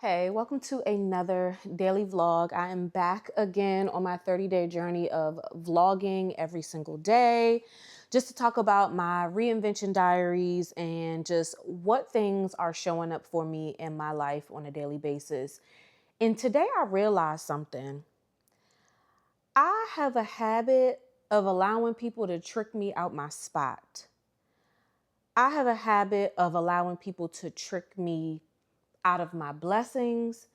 Hey, welcome to another daily vlog. I am back again on my 30-day journey of vlogging every single day, just to talk about my reinvention diaries and just what things are showing up for me in my life on a daily basis. And today I realized something. I have a habit of allowing people to trick me out my spot. I have a habit of allowing people to trick me out of my blessings.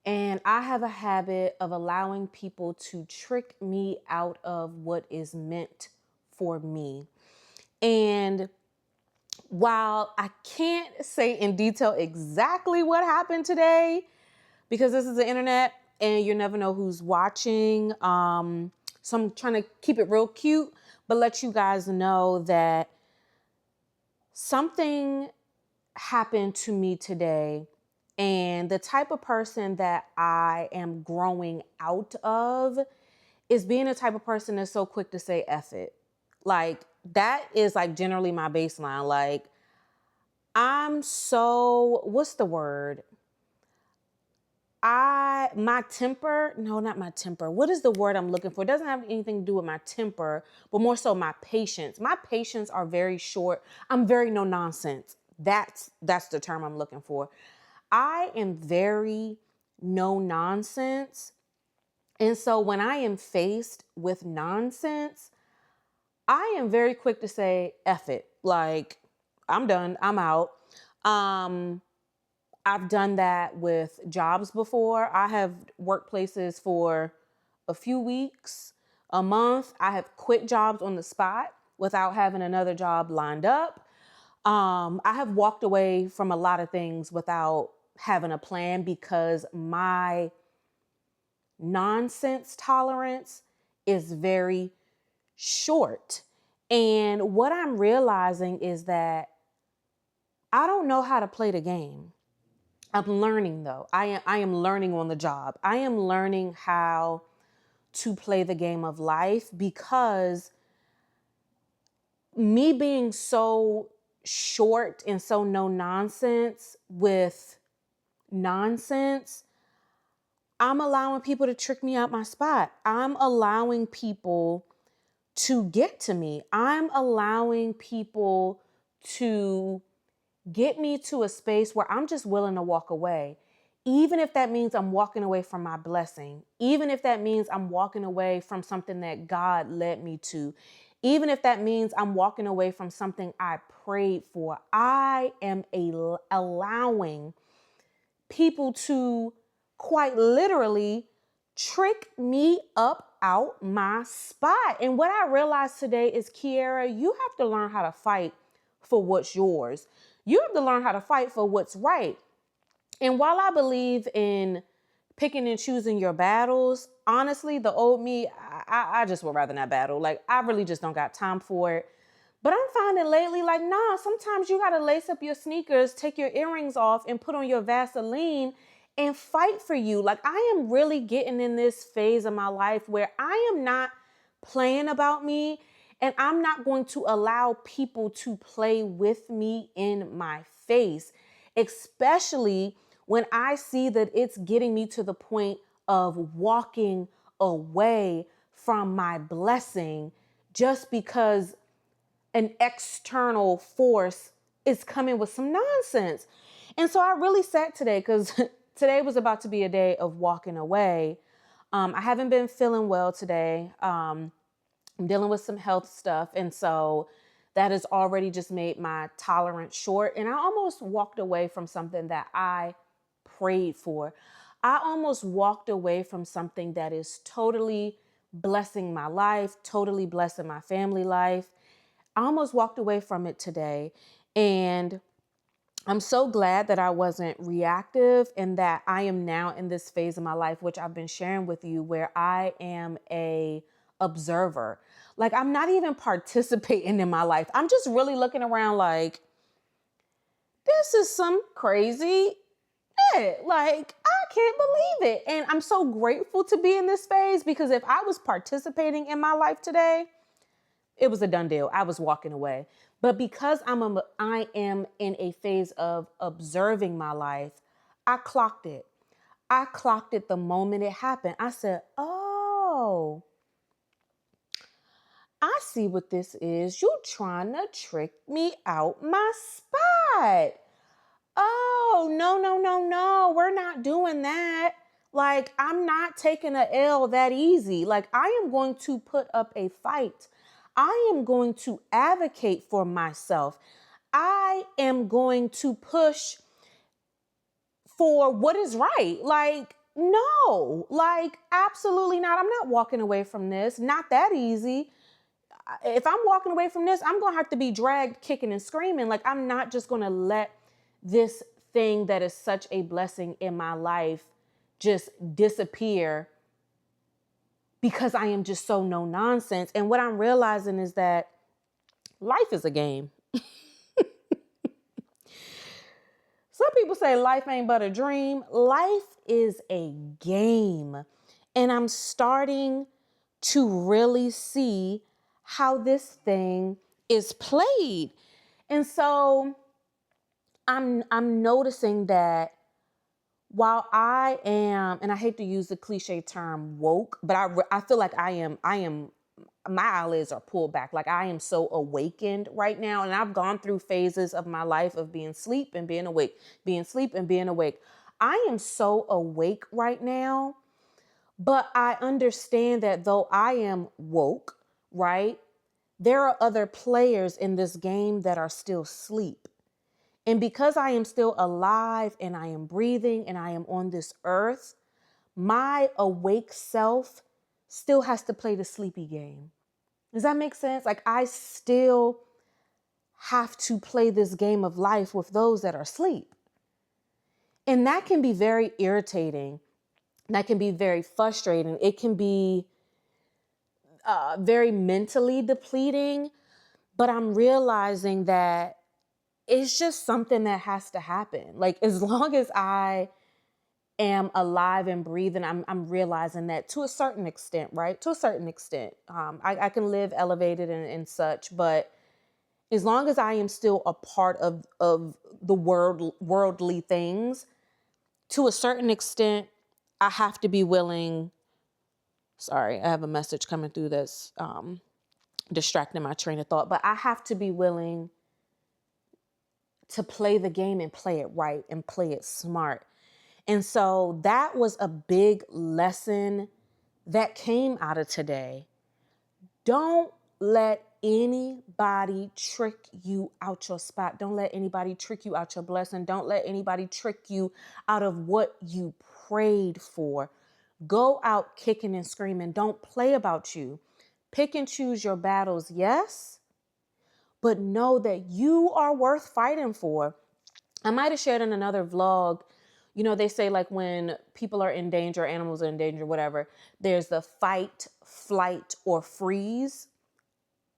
And I have a habit of allowing people to trick me out of what is meant for me. And while I can't say in detail exactly what happened today, because this is the internet and you never know who's watching, so I'm trying to keep it real cute, but let you guys know that something happened to me today. And the type of person that I am growing out of is being the type of person that's so quick to say F it. Like, that is like generally my baseline. Like, I'm so, what's the word? My temper, no, not my temper. What is the word I'm looking for? It doesn't have anything to do with my temper, but more so my patience. My patience are very short. I'm very no nonsense. That's the term I'm looking for. I am very no nonsense. And so when I am faced with nonsense, I am very quick to say, F it. Like, I'm done. I'm out. Um, I've done that with jobs before. I have worked places for a few weeks, a month. I have quit jobs on the spot without having another job lined up. I have walked away from a lot of things without having a plan because my nonsense tolerance is very short. And what I'm realizing is that I don't know how to play the game. I'm learning though. I am learning on the job. I am learning how to play the game of life because me being so short and so no nonsense with nonsense, I'm allowing people to trick me out my spot. I'm allowing people to get to me. I'm allowing people to get me to a space where I'm just willing to walk away. Even if that means I'm walking away from my blessing, even if that means I'm walking away from something that God led me to, even if that means I'm walking away from something I prayed for, I am allowing people to quite literally trick me up out my spot. And what I realized today is, Kierrah, you have to learn how to fight for what's yours. You have to learn how to fight for what's right. And while I believe in picking and choosing your battles, honestly, the old me, I just would rather not battle. Like, I really just don't got time for it. But I'm finding lately, like, nah, sometimes you got to lace up your sneakers, take your earrings off and put on your Vaseline and fight for you. Like, I am really getting in this phase of my life where I am not playing about me and I'm not going to allow people to play with me in my face, especially when I see that it's getting me to the point of walking away from my blessing just because an external force is coming with some nonsense. And so I really sat today because today was about to be a day of walking away. I haven't been feeling well today. I'm dealing with some health stuff. And so that has already just made my tolerance short. And I almost walked away from something that I prayed for. I almost walked away from something that is totally blessing my life, totally blessing my family life. I almost walked away from it today. And I'm so glad that I wasn't reactive and that I am now in this phase of my life, which I've been sharing with you, where I am a observer. Like, I'm not even participating in my life. I'm just really looking around like, this is some crazy shit. Like, I can't believe it. And I'm so grateful to be in this phase because if I was participating in my life today, it was a done deal. I was walking away. But because I am in a phase of observing my life, I clocked it. I clocked it the moment it happened. I said, oh, I see what this is. You trying to trick me out my spot. Oh, no, no, no, no. We're not doing that. Like, I'm not taking a L that easy. Like, I am going to put up a fight. I am going to advocate for myself. I am going to push for what is right. Like, no, like, absolutely not. I'm not walking away from this. Not that easy. If I'm walking away from this, I'm going to have to be dragged kicking and screaming. Like, I'm not just going to let this thing that is such a blessing in my life just disappear because I am just so no nonsense. And what I'm realizing is that life is a game. Some people say life ain't but a dream. Life is a game. And I'm starting to really see how this thing is played. And so I'm noticing that while I am, and I hate to use the cliche term woke, but I feel like I am, my eyelids are pulled back. Like I am so awakened right now. And I've gone through phases of my life of being asleep and being awake, being asleep and being awake. I am so awake right now, but I understand that though I am woke, right? There are other players in this game that are still asleep. And because I am still alive and I am breathing and I am on this earth, my awake self still has to play the sleepy game. Does that make sense? Like I still have to play this game of life with those that are asleep. And that can be very irritating. That can be very frustrating. It can be very mentally depleting. But I'm realizing that it's just something that has to happen. Like as long as I am alive and breathing, I'm realizing that to a certain extent, right? To a certain extent, I can live elevated and such, but as long as I am still a part of the worldly things, to a certain extent, I have to be willing. Sorry, I have a message coming through that's distracting my train of thought, but I have to be willing to play the game and play it right and play it smart. And so that was a big lesson that came out of today. Don't let anybody trick you out your spot. Don't let anybody trick you out your blessing. Don't let anybody trick you out of what you prayed for. Go out kicking and screaming. Don't play about you. Pick and choose your battles, yes, but know that you are worth fighting for. I might have shared in another vlog, you know, they say like when people are in danger, animals are in danger, whatever, there's the fight, flight, or freeze.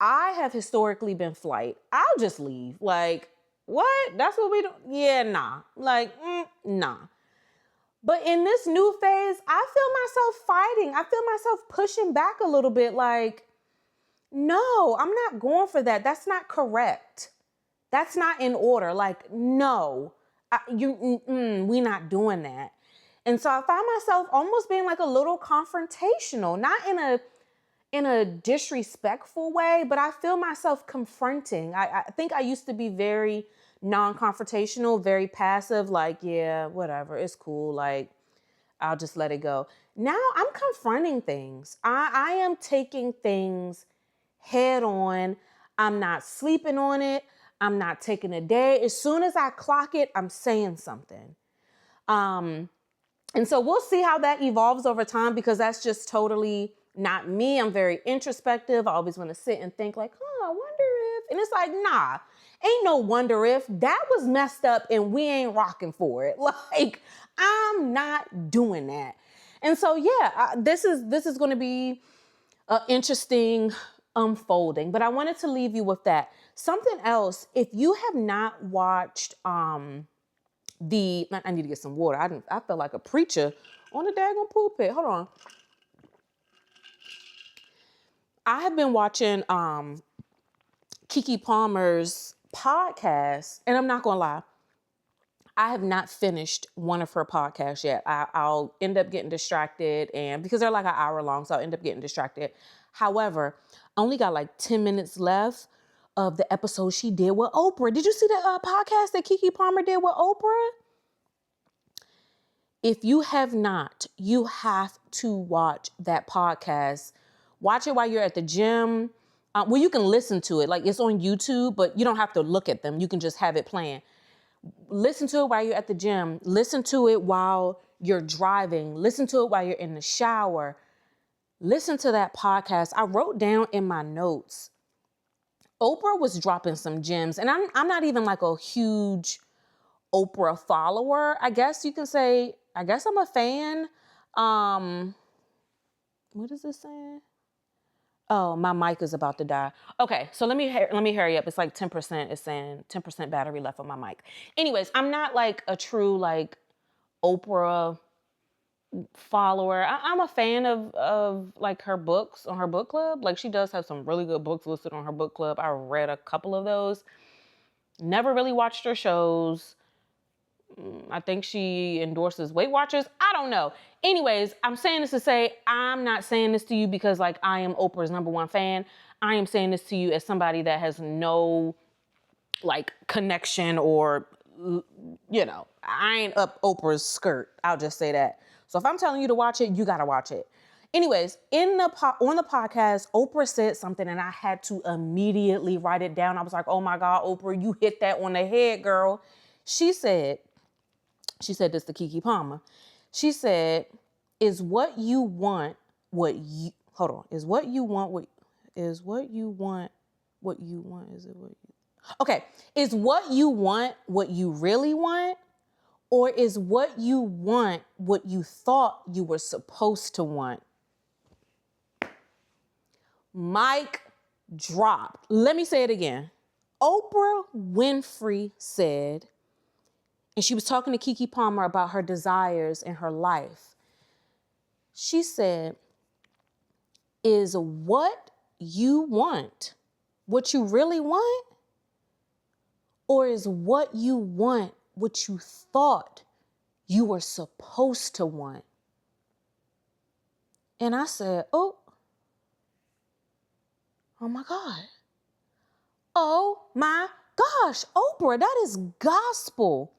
I have historically been flight. I'll just leave. Like, what? That's what we do? Yeah, nah. Like, nah. But in this new phase, I feel myself fighting. I feel myself pushing back a little bit like, no, I'm not going for that. That's not correct. That's not in order. Like, no, we not doing that. And so I found myself almost being like a little confrontational, not in a disrespectful way, but I feel myself confronting. I think I used to be very non-confrontational, very passive, like, yeah, whatever, it's cool. Like, I'll just let it go. Now I'm confronting things. I am taking things head on. I'm not sleeping on it. I'm not taking a day. As soon as I clock it, I'm saying something. And so we'll see how that evolves over time because that's just totally not me. I'm very introspective. I always want to sit and think like, I wonder if, and it's like, nah, ain't no wonder if. That was messed up and we ain't rocking for it. Like, I'm not doing that. And so, yeah, this is going to be interesting unfolding, but I wanted to leave you with that. Something else, if you have not watched I need to get some water. I felt like a preacher on the daggone pulpit. Hold on. I have been watching Keke Palmer's podcast, and I'm not gonna lie, I have not finished one of her podcasts yet. I'll end up getting distracted, and because they're like an hour long, so I'll end up getting distracted. However, I only got like 10 minutes left of the episode she did with Oprah. Did you see the podcast that Keke Palmer did with Oprah? If you have not, you have to watch that podcast. Watch it while you're at the gym. Well, you can listen to it. Like, it's on YouTube, but you don't have to look at them. You can just have it playing. Listen to it while you're at the gym. Listen to it while you're driving. Listen to it while you're in the shower. Listen to that podcast. I wrote down in my notes, Oprah was dropping some gems, and I'm not even like a huge Oprah follower, I guess you can say. I guess I'm a fan. What is this saying? Oh, my mic is about to die. Okay, so let me hurry up. It's like 10%. It's saying 10% battery left on my mic. Anyways, I'm not like a true like Oprah follower. I'm a fan of like her books on her book club. Like, she does have some really good books listed on her book club. I read a couple of those. Never really watched her shows. I think she endorses Weight Watchers. I don't know. Anyways, I'm saying this to say, I'm not saying this to you because like I am Oprah's #1 fan. I am saying this to you as somebody that has no like connection or, you know, I ain't up Oprah's skirt. I'll just say that. So if I'm telling you to watch it, you got to watch it. Anyways, on the podcast, Oprah said something and I had to immediately write it down. I was like, oh my God, Oprah, you hit that on the head, girl. She said this to Keke Palmer. She said, is what you want what you want what you want, is what you want what you really want, or is what you want what you thought you were supposed to want? Mic drop. Let me say it again. Oprah Winfrey said, and she was talking to Keke Palmer about her desires in her life. She said, is what you want what you really want? Or is what you want what you thought you were supposed to want? And I said, oh my God. Oh my gosh, Oprah, that is gospel.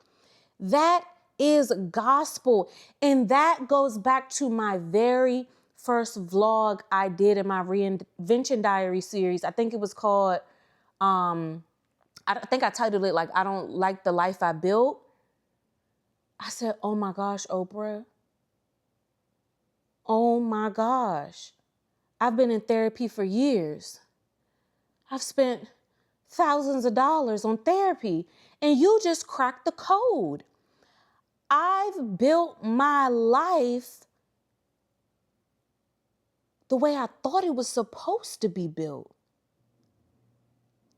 That is gospel. And that goes back to my very first vlog I did in my Reinvention Diaries series. I think it was called, I think I titled it like, I don't like the life I built. I said, oh my gosh, Oprah. Oh my gosh. I've been in therapy for years. I've spent thousands of dollars on therapy, and you just cracked the code. I've built my life the way I thought it was supposed to be built.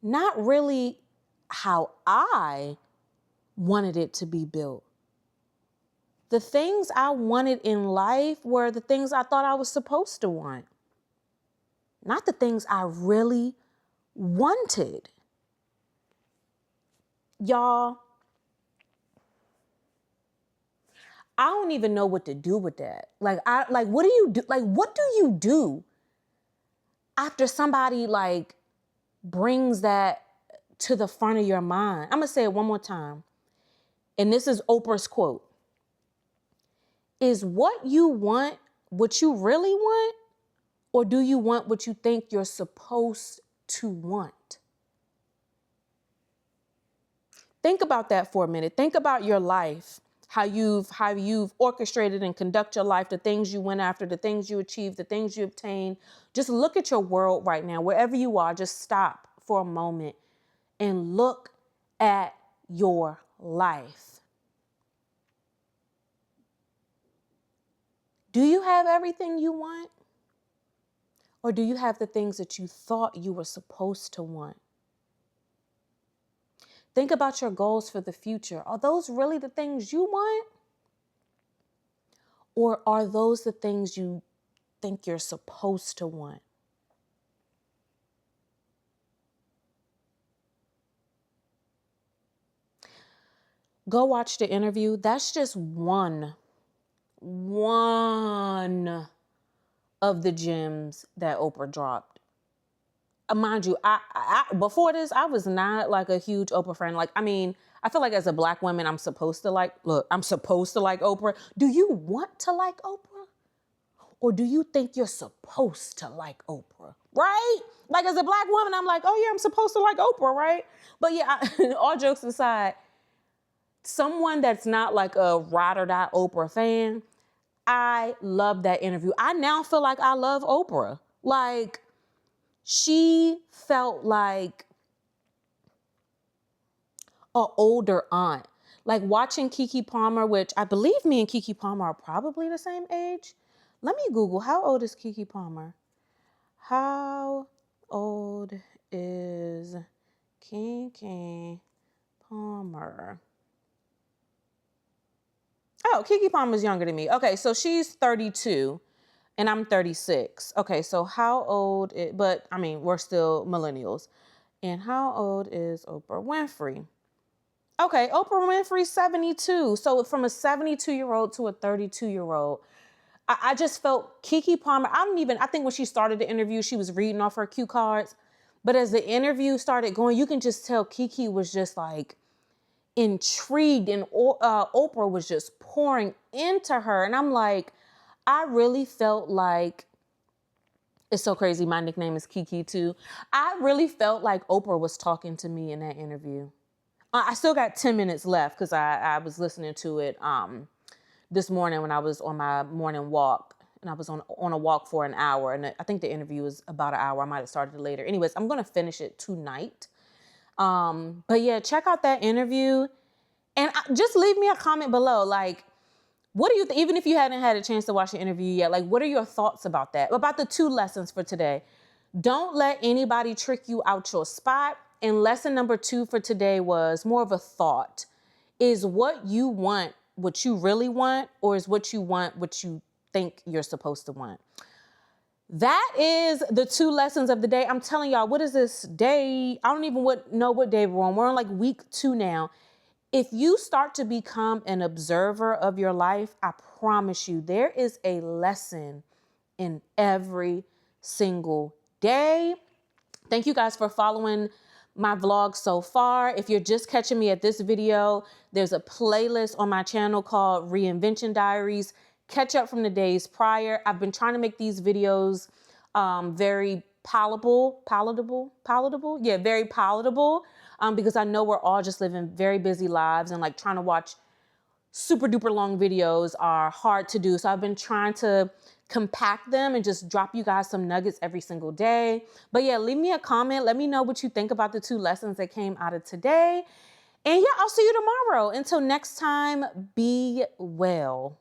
Not really how I wanted it to be built. The things I wanted in life were the things I thought I was supposed to want, not the things I really wanted. Y'all, I don't even know what to do with that. What do you do? Like, what do you do after somebody like brings that to the front of your mind? I'm gonna say it one more time. And this is Oprah's quote. Is what you want what you really want? Or do you want what you think you're supposed to want? Think about that for a minute. Think about your life, how you've orchestrated and conduct your life, the things you went after, the things you achieved, the things you obtained. Just look at your world right now. Wherever you are, just stop for a moment and look at your life. Do you have everything you want? Or do you have the things that you thought you were supposed to want? Think about your goals for the future. Are those really the things you want? Or are those the things you think you're supposed to want? Go watch the interview. That's just one of the gems that Oprah dropped. Mind you, I before this, I was not like a huge Oprah friend. Like, I mean, I feel like as a Black woman, I'm supposed to like Oprah. Do you want to like Oprah? Or do you think you're supposed to like Oprah? Right? Like, as a Black woman, I'm like, oh yeah, I'm supposed to like Oprah, right? But yeah, all jokes aside, someone that's not like a ride or die Oprah fan, I love that interview. I now feel like I love Oprah. Like, she felt like an older aunt. Like watching Keke Palmer, which I believe me and Keke Palmer are probably the same age. Let me Google, how old is Keke Palmer? How old is Keke Palmer? Oh, Keke Palmer's younger than me. Okay, so she's 32 and I'm 36. Okay, so how old is, but I mean, we're still millennials. And how old is Oprah Winfrey? Okay, Oprah Winfrey's 72. So from a 72-year-old to a 32-year-old, I just felt Keke Palmer. I think when she started the interview, she was reading off her cue cards. But as the interview started going, you can just tell Keke was just like intrigued, and Oprah was just pouring into her. And I'm like, I really felt like, it's so crazy. My nickname is Keke too. I really felt like Oprah was talking to me in that interview. I still got 10 minutes left because I was listening to it this morning when I was on my morning walk, and I was on a walk for an hour, and I think the interview was about an hour. I might have started it later. Anyways, I'm going to finish it tonight. But yeah, check out that interview, and just leave me a comment below. Like, what do you think? Even if you hadn't had a chance to watch the interview yet, like, what are your thoughts about that? About the 2 lessons for today. Don't let anybody trick you out your spot. And lesson number 2 for today was more of a thought. Is what you want what you really want, or is what you want what you think you're supposed to want? That is the 2 lessons of the day. I'm telling y'all, what is this day? I don't even know what day we're on. We're on like week 2 now. If you start to become an observer of your life, I promise you, there is a lesson in every single day. Thank you guys for following my vlog so far. If you're just catching me at this video, there's a playlist on my channel called Reinvention Diaries. Catch up from the days prior. I've been trying to make these videos very palatable. Yeah, very palatable, because I know we're all just living very busy lives, and like trying to watch super duper long videos are hard to do. So I've been trying to compact them and just drop you guys some nuggets every single day. But yeah, leave me a comment. Let me know what you think about the 2 lessons that came out of today. And yeah, I'll see you tomorrow. Until next time, be well.